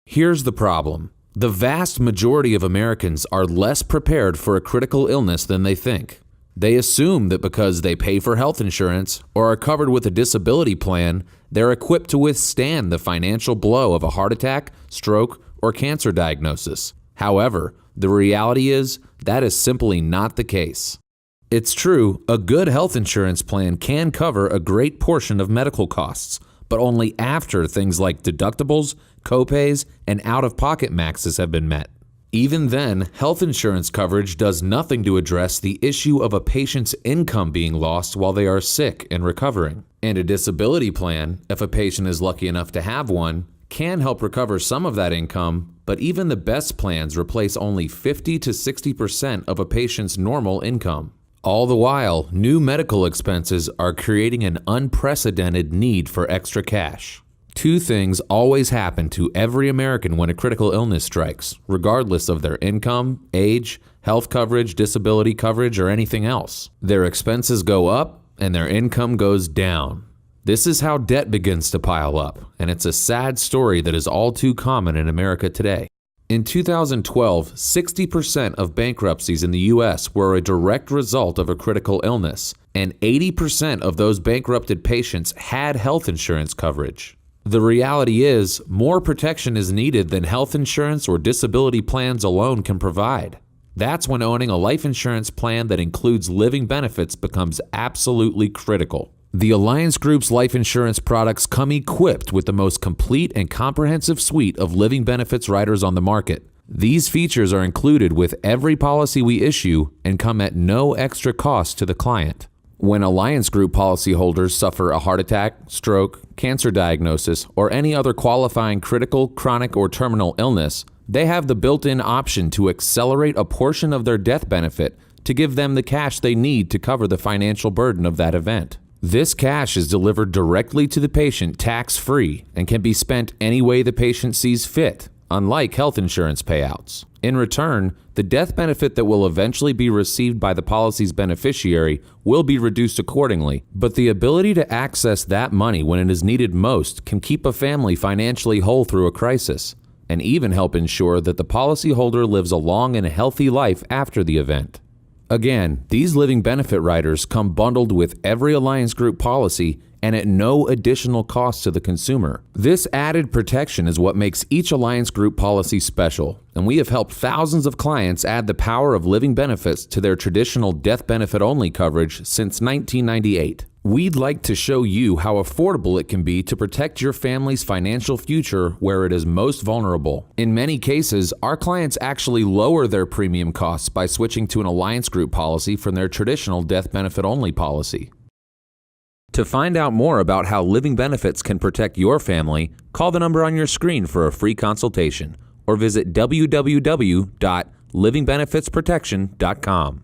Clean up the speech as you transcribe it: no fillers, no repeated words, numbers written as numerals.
Here's the problem. The vast majority of Americans are less prepared for a critical illness than they think. They assume that because they pay for health insurance or are covered with a disability plan, they're equipped to withstand the financial blow of a heart attack, stroke, or cancer diagnosis. However, the reality is that is simply not the case. It's true, a good health insurance plan can cover a great portion of medical costs, but only after things like deductibles, copays, and out-of-pocket maxes have been met. Even then, health insurance coverage does nothing to address the issue of a patient's income being lost while they are sick and recovering. And a disability plan, if a patient is lucky enough to have one, can help recover some of that income, but even the best plans replace only 50 to 60% of a patient's normal income. All the while, new medical expenses are creating an unprecedented need for extra cash. Two things always happen to every American when a critical illness strikes, regardless of their income, age, health coverage, disability coverage, or anything else. Their expenses go up and their income goes down. This is how debt begins to pile up, and it's a sad story that is all too common in America today. In 2012, 60% of bankruptcies in the U.S. were a direct result of a critical illness, and 80% of those bankrupted patients had health insurance coverage. The reality is, more protection is needed than health insurance or disability plans alone can provide. That's when owning a life insurance plan that includes living benefits becomes absolutely critical. The Alliance Group's life insurance products come equipped with the most complete and comprehensive suite of living benefits riders on the market. These features are included with every policy we issue and come at no extra cost to the client. When Alliance Group policyholders suffer a heart attack, stroke, cancer diagnosis, or any other qualifying critical, chronic, or terminal illness, they have the built-in option to accelerate a portion of their death benefit to give them the cash they need to cover the financial burden of that event. This cash is delivered directly to the patient tax-free and can be spent any way the patient sees fit, unlike health insurance payouts. In return, the death benefit that will eventually be received by the policy's beneficiary will be reduced accordingly, but the ability to access that money when it is needed most can keep a family financially whole through a crisis, and even help ensure that the policyholder lives a long and healthy life after the event. Again, these living benefit riders come bundled with every Alliance Group policy and at no additional cost to the consumer. This added protection is what makes each Alliance Group policy special, and we have helped thousands of clients add the power of living benefits to their traditional death benefit only coverage since 1998. We'd like to show you how affordable it can be to protect your family's financial future where it is most vulnerable. In many cases, our clients actually lower their premium costs by switching to an Alliance Group policy from their traditional death benefit only policy. To find out more about how living benefits can protect your family, call the number on your screen for a free consultation or visit www.livingbenefitsprotection.com.